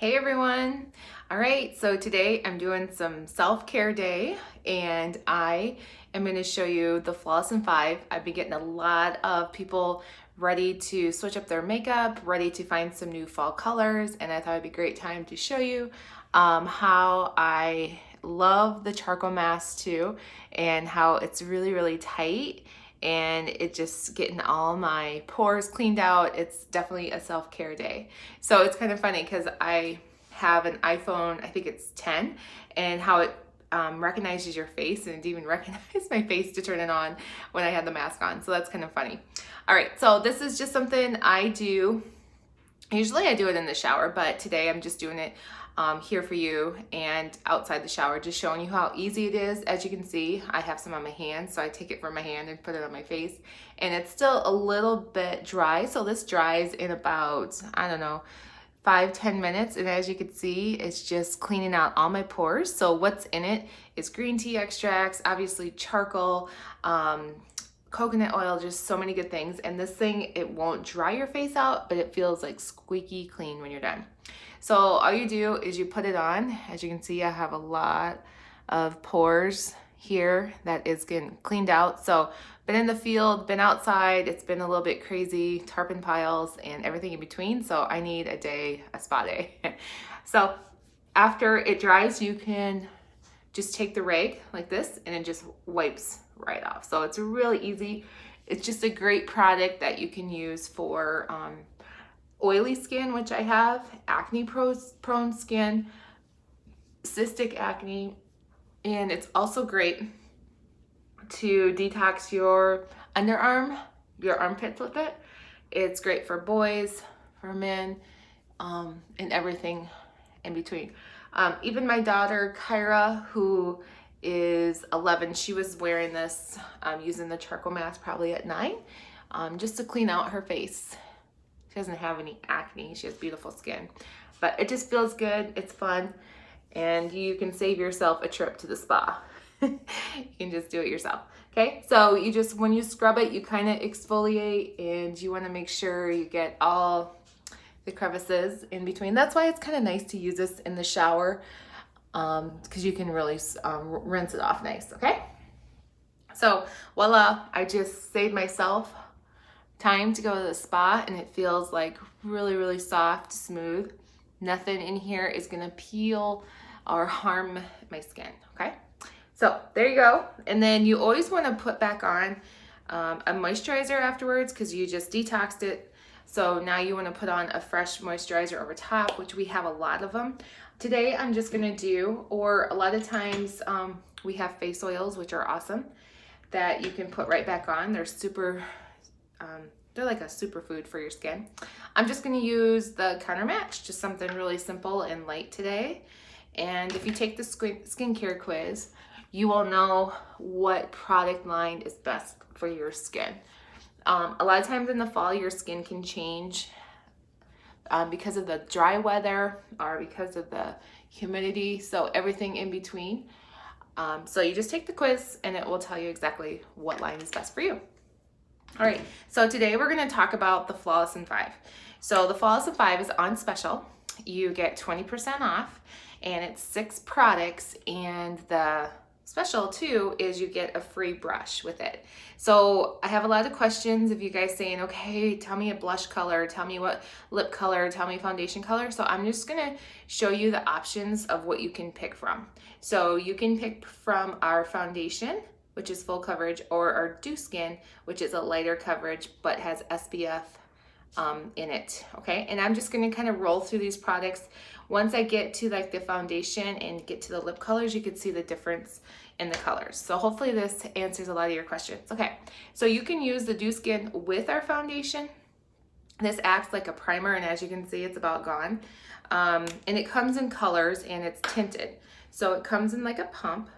Hey everyone. All right, so today I'm doing some self-care day and I am going to show you the Flawless in 5. I've been getting a lot of people ready to switch up their makeup, ready to find some new fall colors, and I thought it'd be a great time to show you how I love the charcoal mask too, and how it's really tight and it just getting all my pores cleaned out. It's definitely a self-care day. So it's kind of funny because I have an iPhone, I think it's 10, and how it recognizes your face, and it even recognized my face to turn it on when I had the mask on. So that's kind of funny. All right, so this is just something I do. Usually I do it in the shower, but today I'm just doing it here for you and outside the shower, just showing you how easy it is. As you can see, I have some on my hand, so I take it from my hand and put it on my face, and it's still a little bit dry. So this dries in about, I don't know, 5-10 minutes, and as you can see, it's just cleaning out all my pores. So what's in it is green tea extracts, obviously charcoal, coconut oil, just so many good things. And this thing, it won't dry your face out, but it feels like squeaky clean when you're done. So all you do is you put it on. As you can see, I have a lot of pores here that is getting cleaned out. So been in the field, been outside, it's been a little bit crazy, tarpon piles and everything in between. So I need a spa day. So after it dries, you can just take the rag like this and it just wipes right off. So it's really easy. It's just a great product that you can use for oily skin, which I have, acne prone skin, cystic acne, and it's also great to detox your underarm, your armpits with it. It's great for boys, for men, and everything in between. Even my daughter, Kyra, who is 11, she was wearing this, using the charcoal mask probably at 9, just to clean out her face. She doesn't have any acne. She has beautiful skin, but it just feels good. It's fun, and you can save yourself a trip to the spa. You can just do it yourself. Okay, so you just, when you scrub it, you kind of exfoliate, and you want to make sure you get all the crevices in between. That's why it's kind of nice to use this in the shower, because you can really rinse it off nice. Okay, so voila, I just saved myself time to go to the spa, and it feels like really soft, smooth. Nothing in here is gonna peel or harm my skin. Okay, so there you go. And then you always want to put back on a moisturizer afterwards, because you just detoxed it. So now you want to put on a fresh moisturizer over top, which we have a lot of them. Today I'm just gonna do, or a lot of times we have face oils, which are awesome, that you can put right back on. They're super they're like a superfood for your skin. I'm just going to use the Counter Match, just something really simple and light today. And if you take the skincare quiz, you will know what product line is best for your skin. A lot of times in the fall, your skin can change because of the dry weather or because of the humidity, so everything in between. So you just take the quiz and it will tell you exactly what line is best for you. All right, so today we're going to talk about the Flawless in 5. So the Flawless in 5 is on special. You get 20% off, and it's 6 products, and the special too is you get a free brush with it. So I have a lot of questions of you guys saying, okay, tell me a blush color, tell me what lip color, tell me foundation color. So I'm just gonna show you the options of what you can pick from. So you can pick from our foundation, which is full coverage, or our Dew Skin, which is a lighter coverage but has SPF in it. Okay, and I'm just gonna kind of roll through these products. Once I get to like the foundation and get to the lip colors, you can see the difference in the colors. So hopefully this answers a lot of your questions. Okay, so you can use the Dew Skin with our foundation. This acts like a primer, and as you can see, it's about gone. And it comes in colors, and it's tinted. So it comes in like a pump,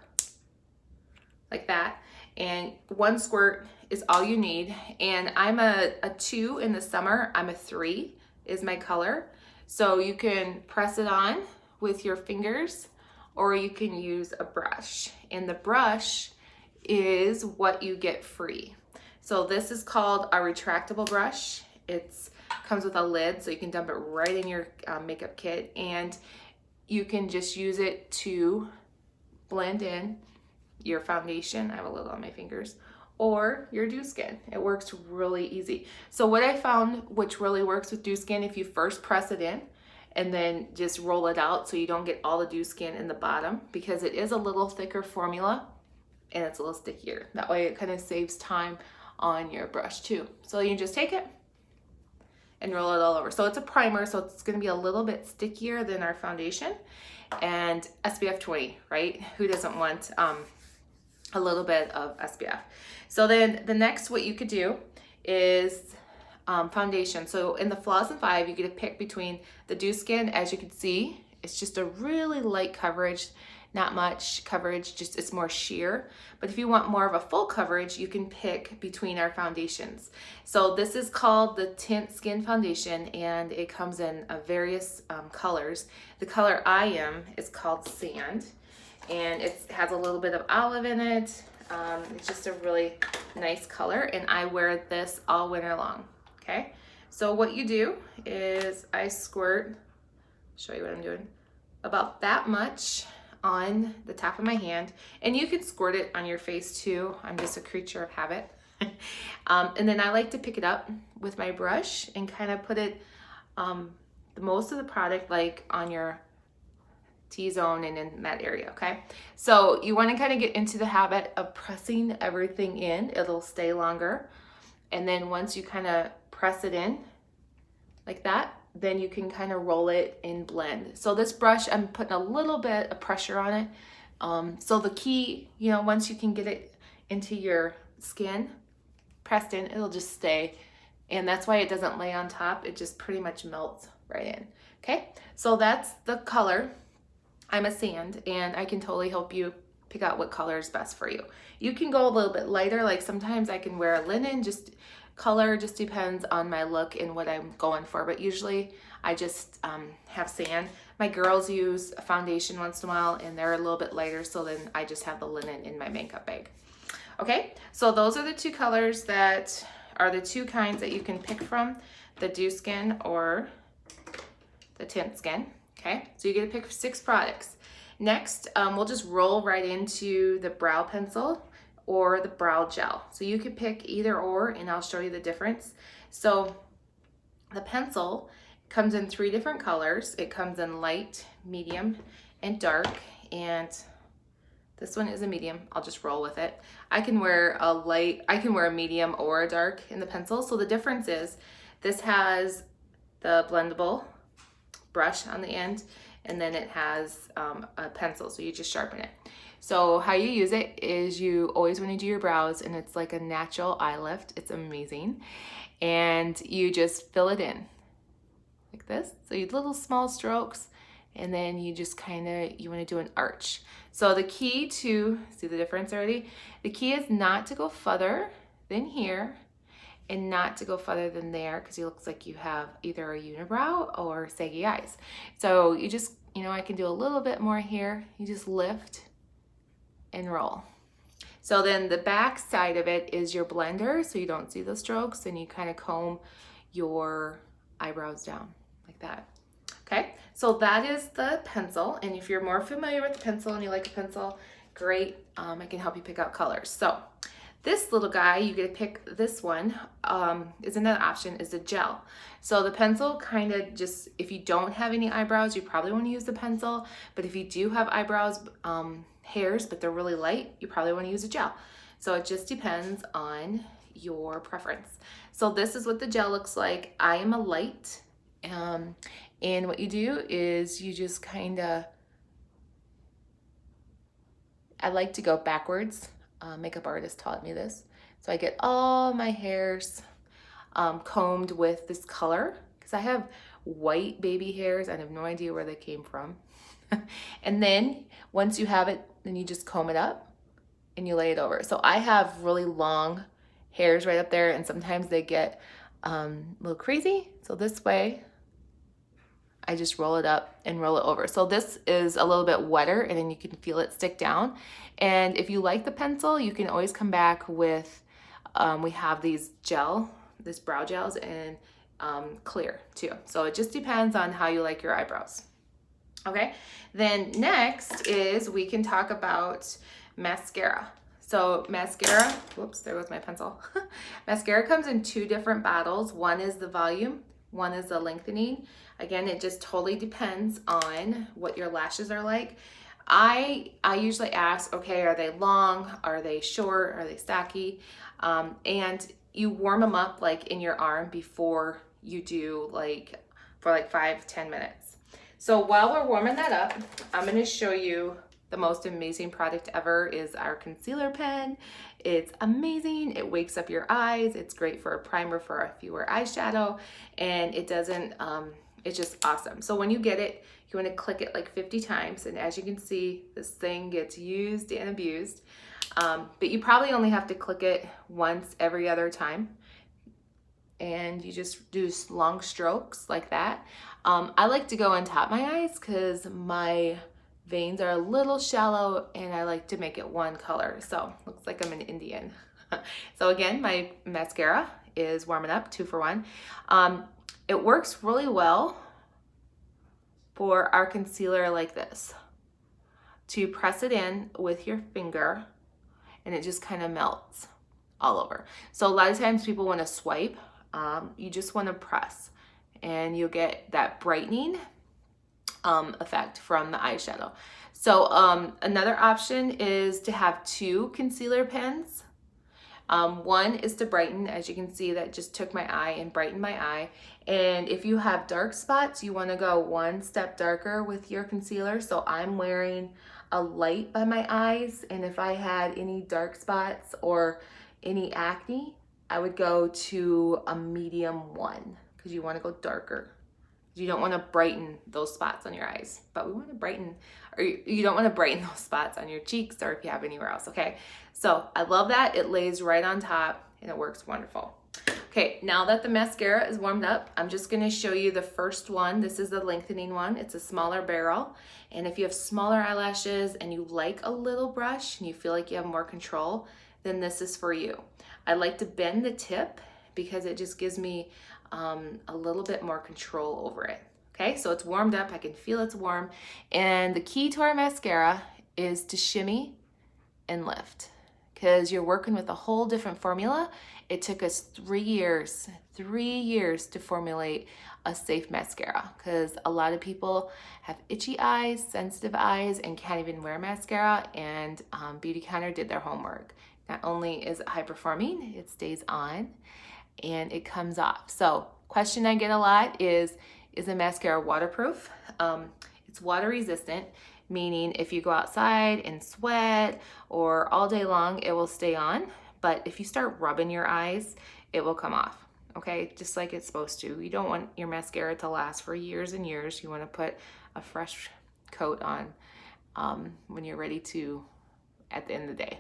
like that, and 1 squirt is all you need. And I'm a 2 in the summer. I'm a 3 is my color. So you can press it on with your fingers, or you can use a brush, and the brush is what you get free. So this is called a retractable brush. It's Comes with a lid so you can dump it right in your makeup kit, and you can just use it to blend in your foundation. I have a little on my fingers, or your dew skin. It works really easy. So what I found, which really works with dew skin, if you first press it in and then just roll it out so you don't get all the dew skin in the bottom, because it is a little thicker formula and it's a little stickier. That way it kind of saves time on your brush too. So you just take it and roll it all over. So it's a primer, so it's gonna be a little bit stickier than our foundation, and SPF 20, right? Who doesn't want a little bit of SPF? So then the next, what you could do is foundation. So in the Flawless in 5, you get to pick between the dew skin. As you can see, it's just a really light coverage, not much coverage, just it's more sheer. But if you want more of a full coverage, you can pick between our foundations. So this is called the Tint Skin Foundation, and it comes in various colors. The color I am is called Sand, and it has a little bit of olive in it. It's just a really nice color, and I wear this all winter long, okay? So what you do is I squirt, show you what I'm doing, about that much on the top of my hand, and you can squirt it on your face too. I'm just a creature of habit. And then I like to pick it up with my brush and kind of put it, most of the product like on your T-zone and in that area, okay? So you want to kind of get into the habit of pressing everything in. It'll stay longer. And then once you kind of press it in like that, then you can kind of roll it and blend. So this brush, I'm putting a little bit of pressure on it. So the key, you know, once you can get it into your skin, pressed in, it'll just stay. And that's why it doesn't lay on top. It just pretty much melts right in, okay? So that's the color. I'm a Sand, and I can totally help you pick out what color is best for you. You can go a little bit lighter, like sometimes I can wear a linen, just color just depends on my look and what I'm going for, but usually I just have Sand. My girls use a foundation once in a while, and they're a little bit lighter, so then I just have the linen in my makeup bag. Okay, so those are the two colors that are the two kinds that you can pick from, the dew skin or the tint skin. Okay, so you get to pick 6 products. Next, we'll just roll right into the brow pencil or the brow gel. So you could pick either or, and I'll show you the difference. So the pencil comes in 3 different colors. It comes in light, medium, and dark, and this one is a medium. I'll just roll with it. I can wear a light, I can wear a medium or a dark in the pencil. So the difference is this has the blendable brush on the end, and then it has a pencil, so you just sharpen it. So how you use it is you always want to do your brows, and it's like a natural eye lift. It's amazing. And you just fill it in like this. So you do little small strokes, and then you just kind of, you want to do an arch. So the key to, see the difference already? The key is not to go further than here and not to go further than there, because it looks like you have either a unibrow or saggy eyes. So you just, you know, I can do a little bit more here. You just lift and roll. So then the back side of it is your blender, so you don't see the strokes, and you kind of comb your eyebrows down like that. Okay, so that is the pencil, and if you're more familiar with the pencil and you like a pencil, great, I can help you pick out colors. So this little guy, you get to pick this one, is another option, is the gel. So the pencil kind of just, if you don't have any eyebrows, you probably want to use the pencil, but if you do have eyebrows, hairs, but they're really light, you probably want to use a gel. So it just depends on your preference. So this is what the gel looks like. I am a light, and what you do is you just kind of, I like to go backwards. Makeup artist taught me this. So I get all my hairs combed with this color, because I have white baby hairs. I have no idea where they came from. And then once you have it, then you just comb it up and you lay it over. So I have really long hairs right up there, and sometimes they get a little crazy. So this way, I just roll it up and roll it over. So this is a little bit wetter, and then you can feel it stick down. And if you like the pencil, you can always come back with, we have these brow gels, and clear too. So it just depends on how you like your eyebrows. Okay, then next is we can talk about mascara. So mascara, whoops, there goes my pencil. Mascara comes in two different bottles. One is the volume, one is the lengthening. Again, it just totally depends on what your lashes are like. I usually ask, okay, are they long? Are they short? Are they stocky? And you warm them up like in your arm before you do like for like 5-10 minutes. So while we're warming that up, I'm going to show you the most amazing product ever is our concealer pen. It's amazing. It wakes up your eyes. It's great for a primer for if you wear eyeshadow, and it doesn't, it's just awesome. So when you get it, you want to click it like 50 times. And as you can see, this thing gets used and abused. But you probably only have to click it once every other time. And you just do long strokes like that. I like to go on top of my eyes because my veins are a little shallow and I like to make it one color. So looks like I'm an Indian. So again, my mascara is warming up, 2 for 1. It works really well for our concealer like this. To press it in with your finger and it just kind of melts all over. So a lot of times people want to swipe. You just want to press and you'll get that brightening effect from the eyeshadow. So another option is to have 2 concealer pens. One is to brighten, as you can see that just took my eye and brightened my eye. And if you have dark spots, you want to go 1 step darker with your concealer. So I'm wearing a light by my eyes, and if I had any dark spots or any acne, I would go to a medium 1 because you want to go darker. You don't want to brighten those spots on your eyes, but we want to brighten, or you don't want to brighten those spots on your cheeks or if you have anywhere else, okay? So I love that. It lays right on top and it works wonderful. Okay, now that the mascara is warmed up, I'm just going to show you the first one. This is the lengthening one. It's a smaller barrel. And if you have smaller eyelashes and you like a little brush and you feel like you have more control, then this is for you. I like to bend the tip because it just gives me a little bit more control over it. Okay, so it's warmed up. I can feel it's warm. And the key to our mascara is to shimmy and lift because you're working with a whole different formula. It took us 3 years to formulate a safe mascara because a lot of people have itchy eyes, sensitive eyes, and can't even wear mascara, and Beauty Counter did their homework. Not only is it high performing, it stays on and it comes off. So question I get a lot is the mascara waterproof? It's water resistant, meaning if you go outside and sweat or all day long, it will stay on. But if you start rubbing your eyes, it will come off, okay? Just like it's supposed to. You don't want your mascara to last for years and years. You want to put a fresh coat on when you're ready to, at the end of the day.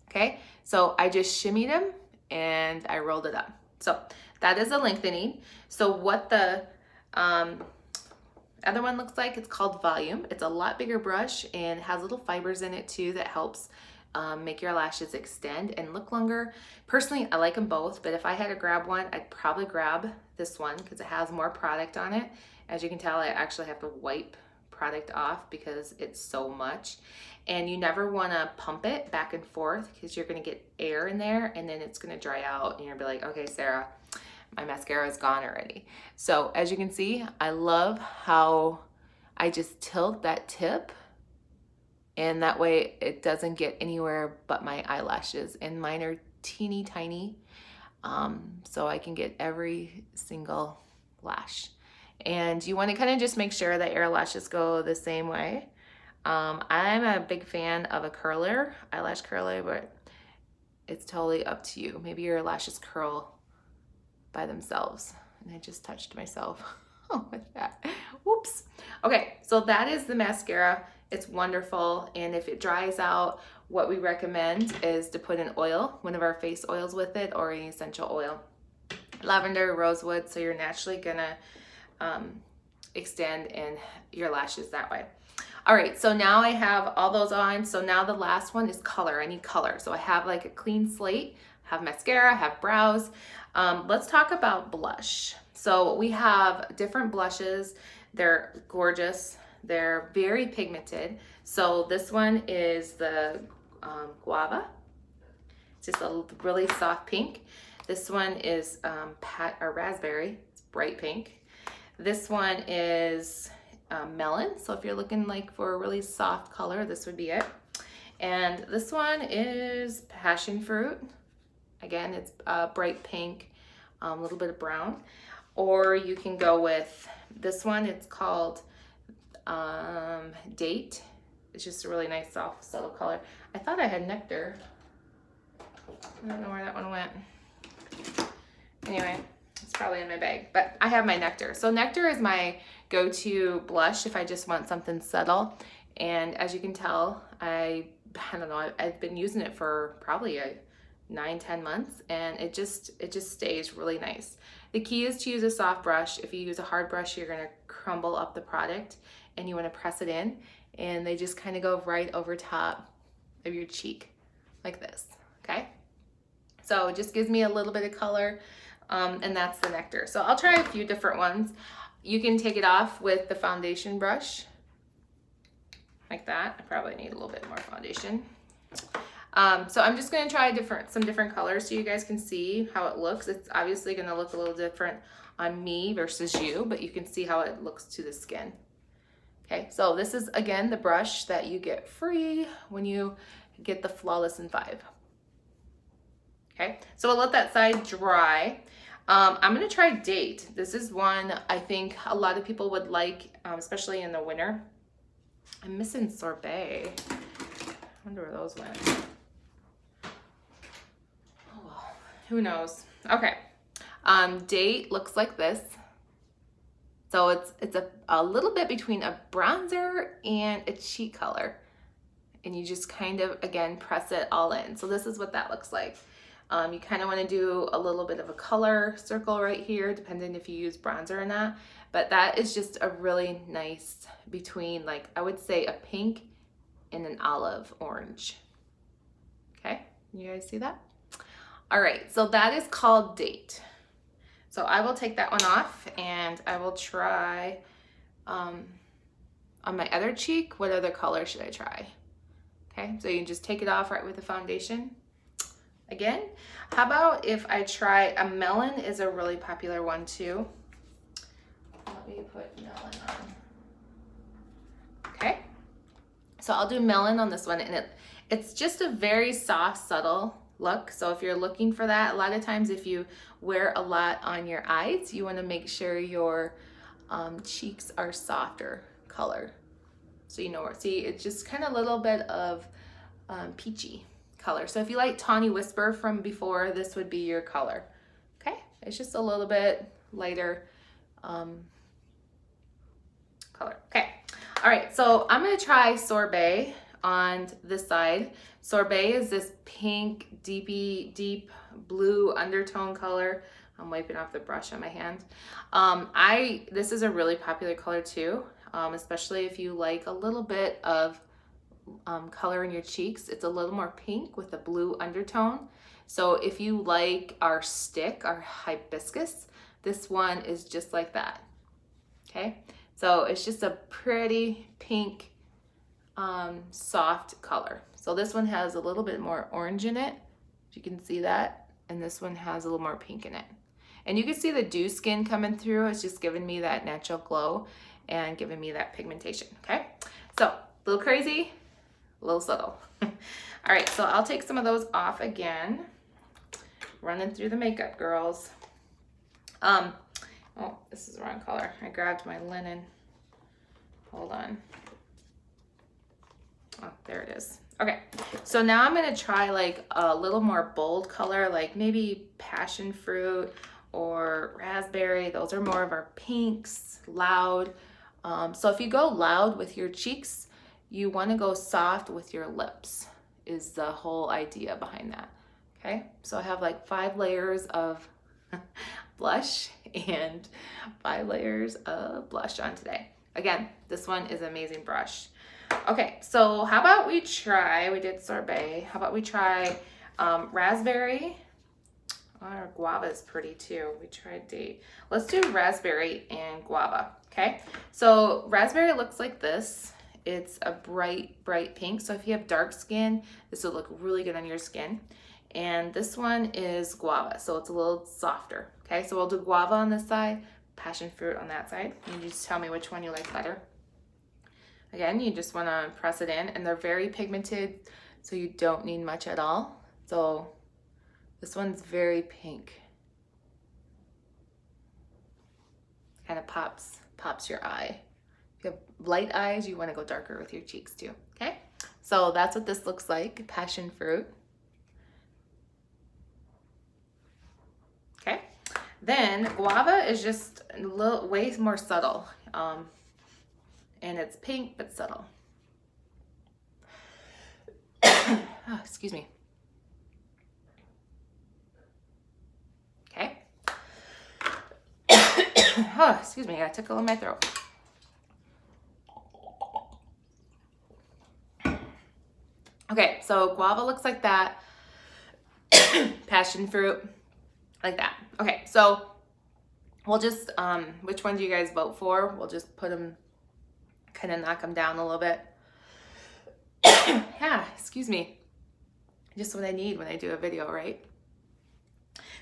Okay, so I just shimmied them and I rolled it up. So that is a lengthening. So what the other one looks like, it's called volume. It's a lot bigger brush and has little fibers in it too that helps make your lashes extend and look longer. Personally, I like them both, but if I had to grab one, I'd probably grab this one because it has more product on it. As you can tell, I actually have to wipe product off because it's so much. And you never want to pump it back and forth because you're going to get air in there and then it's going to dry out and you'll be like, okay, Sarah, my mascara is gone already. So as you can see, I love how I just tilt that tip and that way it doesn't get anywhere but my eyelashes, and mine are teeny tiny, so I can get every single lash. And you want to kind of just make sure that your lashes go the same way. I'm a big fan of a curler, eyelash curler, but it's totally up to you. Maybe your lashes curl by themselves. And I just touched myself with that. Whoops. Okay, so that is the mascara. It's wonderful. And if it dries out, what we recommend is to put an oil, one of our face oils with it, or an essential oil. Lavender, rosewood, so you're naturally gonna extend in your lashes that way. All right, so now I have all those on. So now the last one is color. I need color. So I have like a clean slate, have mascara, have brows. Let's talk about blush. So we have different blushes. They're gorgeous. They're very pigmented. So this one is the guava. It's just a really soft pink. This one is raspberry. It's bright pink. This one is melon. So if you're looking like for a really soft color, this would be it. And this one is passion fruit. Again, it's bright pink, a little bit of brown. Or you can go with this one. It's called Date. It's just a really nice, soft, subtle color. I thought I had nectar. I don't know where that one went. Anyway, it's probably in my bag, but I have my nectar. So nectar is my go-to blush if I just want something subtle. And as you can tell, I don't know, I've been using it for probably 9-10 months, and it just stays really nice. The key is to use a soft brush. If you use a hard brush, you're gonna crumble up the product, and you wanna press it in, and they just kind of go right over top of your cheek like this, okay? So it just gives me a little bit of color, and that's the nectar. So I'll try a few different ones. You can take it off with the foundation brush, like that. I probably need a little bit more foundation. So I'm just gonna try some different colors so you guys can see how it looks. It's obviously gonna look a little different on me versus you, but you can see how it looks to the skin. Okay, so this is, again, the brush that you get free when you get the Flawless in 5. Okay, so we'll let that side dry. I'm gonna try Date. This is one I think a lot of people would like, especially in the winter. I'm missing Sorbet. I wonder where those went. Oh, well, who knows? Okay, Date looks like this. So it's a little bit between a bronzer and a cheek color. And you just kind of, again, press it all in. So this is what that looks like. You kind of want to do a little bit of a color circle right here, depending if you use bronzer or not. But that is just a really nice between, like, I would say a pink and an olive orange. Okay, you guys see that? All right, so that is called Date. So I will take that one off, and I will try on my other cheek. What other color should I try? Okay, so you can just take it off right with the foundation. Again, how about if I try a melon? Is a really popular one too. Let me put melon on. Okay, so I'll do melon on this one, and it's just a very soft, subtle look. So if you're looking for that, a lot of times if you wear a lot on your eyes, you want to make sure your cheeks are softer color. So you know where, see, it's just kind of a little bit of peachy color. So if you like Tawny Whisper from before, this would be your color. Okay, it's just a little bit lighter color. Okay, all right, so I'm gonna try Sorbet on this side. Sorbet is this pink, deep blue undertone color. I'm wiping off the brush on my hand. This is a really popular color too, especially if you like a little bit of color in your cheeks. It's a little more pink with a blue undertone. So if you like our stick, our hibiscus, this one is just like that. Okay, so it's just a pretty pink, soft color. So this one has a little bit more orange in it, if you can see that, and this one has a little more pink in it. And you can see the dew skin coming through. It's just giving me that natural glow and giving me that pigmentation. Okay, so a little crazy, a little subtle. All right, so I'll take some of those off again. Running through the makeup, girls. Oh, this is the wrong color. I grabbed my linen. Hold on. Oh, there it is. Okay, so now I'm gonna try like a little more bold color, like maybe passion fruit or raspberry. Those are more of our pinks, loud. So if you go loud with your cheeks, you wanna go soft with your lips, is the whole idea behind that. Okay, so I have like 5 layers of blush and 5 layers of blush on today. Again, this one is an amazing brush. Okay, so how about we try, we did Sorbet, how about we try raspberry? Our guava is pretty too. We tried date. Let's do raspberry and guava, okay? So raspberry looks like this. It's a bright, bright pink. So if you have dark skin, this will look really good on your skin. And this one is guava, so it's a little softer, okay? So we'll do guava on this side, passion fruit on that side. You just tell me which one you like better. Again, you just wanna press it in, and they're very pigmented, so you don't need much at all. So this one's very pink. Kind of pops your eye. If you have light eyes, you want to go darker with your cheeks too, okay? So that's what this looks like, passion fruit. Okay, then guava is just a little way more subtle. And it's pink but subtle. Oh, excuse me. Okay. Oh, excuse me, I got a tickle in my throat. Okay, so guava looks like that. Passion fruit, like that. Okay, so we'll just, which one do you guys vote for? We'll just put them, kind of knock them down a little bit. Yeah, excuse me. Just what I need when I do a video, right?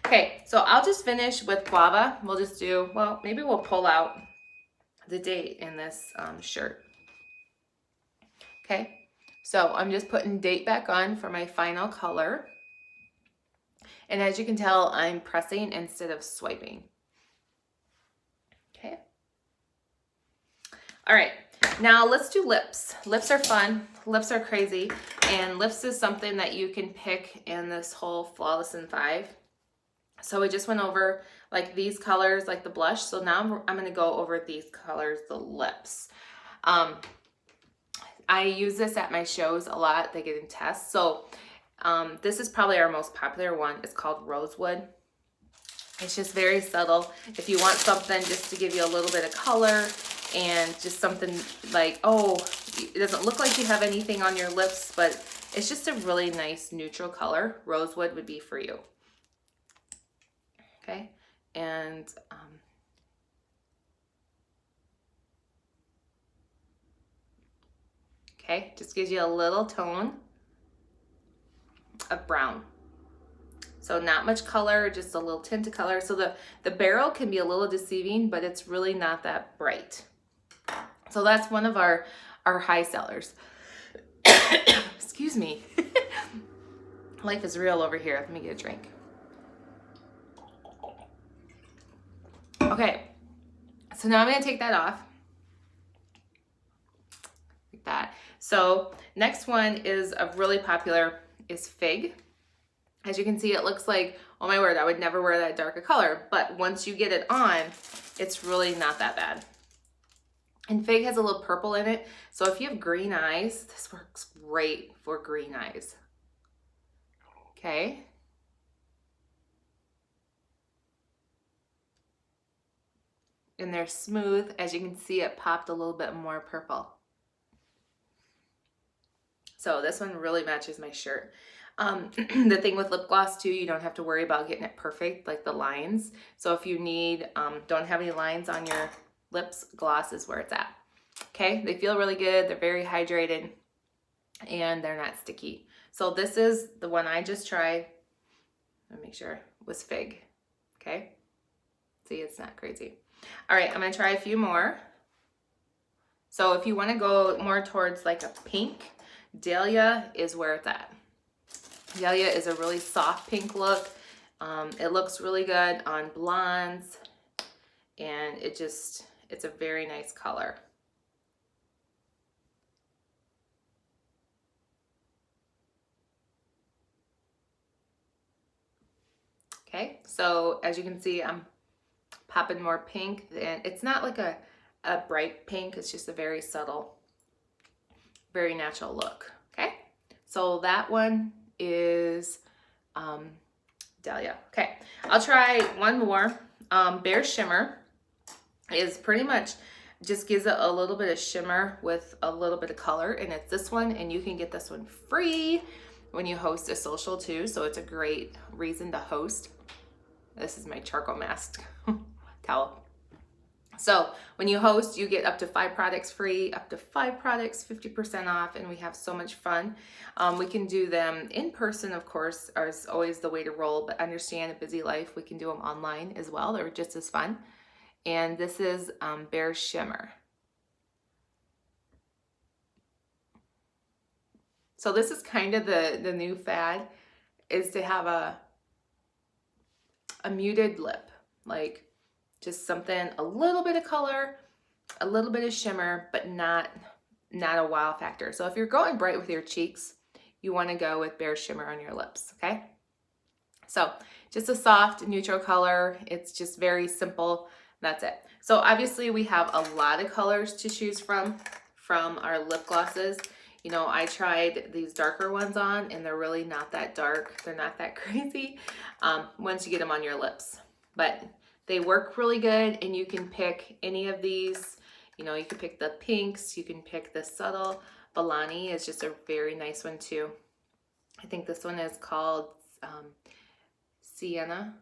Okay, so I'll just finish with guava. We'll just do, well, maybe we'll pull out the date in this shirt. Okay, so I'm just putting date back on for my final color. And as you can tell, I'm pressing instead of swiping. Okay. All right, now let's do lips. Lips are fun, lips are crazy, and lips is something that you can pick in this whole Flawless in 5. So we just went over like these colors, like the blush. So now I'm gonna go over these colors, the lips. I use this at my shows a lot. They get in tests. So this is probably our most popular one. It's called Rosewood. It's just very subtle. If you want something just to give you a little bit of color and just something like, oh, it doesn't look like you have anything on your lips, but it's just a really nice neutral color. Rosewood would be for you. Okay, and okay, just gives you a little tone of brown. So not much color, just a little tint of color. So the barrel can be a little deceiving, but it's really not that bright. So that's one of our high sellers. Excuse me. Life is real over here. Let me get a drink. Okay, so now I'm gonna take that off, like that. So next one is a really popular, is Fig. As you can see, it looks like, oh my word, I would never wear that darker color, but once you get it on, it's really not that bad. And Fig has a little purple in it, so if you have green eyes, this works great for green eyes. Okay. And they're smooth. As you can see, it popped a little bit more purple. So this one really matches my shirt. The thing with lip gloss too, you don't have to worry about getting it perfect, like the lines. So if you need, don't have any lines on your lips, gloss is where it's at. Okay, they feel really good. They're very hydrated and they're not sticky. So this is the one I just tried. Let me make sure it was Fig. Okay, see, it's not crazy. All right, I'm gonna try a few more. So if you wanna go more towards like a pink, Dahlia is where it's at. Dahlia is a really soft pink look. It looks really good on blondes, and it's a very nice color. Okay, so as you can see, I'm popping more pink, and it's not like a bright pink, it's just a very subtle, very natural look. Okay, so that one is Dahlia. Okay, I'll try one more. Bare Shimmer is pretty much just gives it a little bit of shimmer with a little bit of color, and it's this one, and you can get this one free when you host a social too, so it's a great reason to host. This is my charcoal mask towel. So when you host, you get up to 5 products free, up to 5 products 50% off, and we have so much fun. We can do them in person, of course, is always the way to roll, but understand a busy life, we can do them online as well. They're just as fun. And this is Bare Shimmer. So this is kind of the new fad, is to have a muted lip, like just something, a little bit of color, a little bit of shimmer, but not a wow factor. So if you're going bright with your cheeks, you want to go with Bare Shimmer on your lips, okay? So just a soft neutral color. It's just very simple. That's it. So obviously we have a lot of colors to choose from our lip glosses. You know, I tried these darker ones on and they're really not that dark. They're not that crazy once you get them on your lips. But they work really good, and you can pick any of these. You know, you can pick the pinks, you can pick the subtle. Balani is just a very nice one too. I think this one is called Sienna.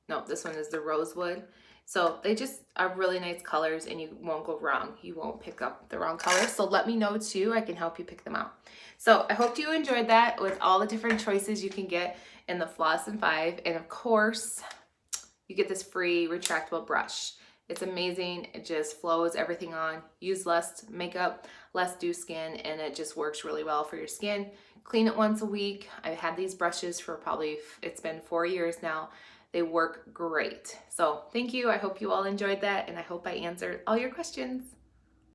No, this one is the Rosewood. So they just are really nice colors, and you won't go wrong. You won't pick up the wrong color. So let me know too. I can help you pick them out. So I hope you enjoyed that with all the different choices you can get in the Floss and 5. And of course, you get this free retractable brush. It's amazing. It just flows everything on. Use less makeup, less dew skin, and it just works really well for your skin. Clean it once a week. I've had these brushes for probably, it's been 4 years now. They work great. So thank you. I hope you all enjoyed that, and I hope I answered all your questions.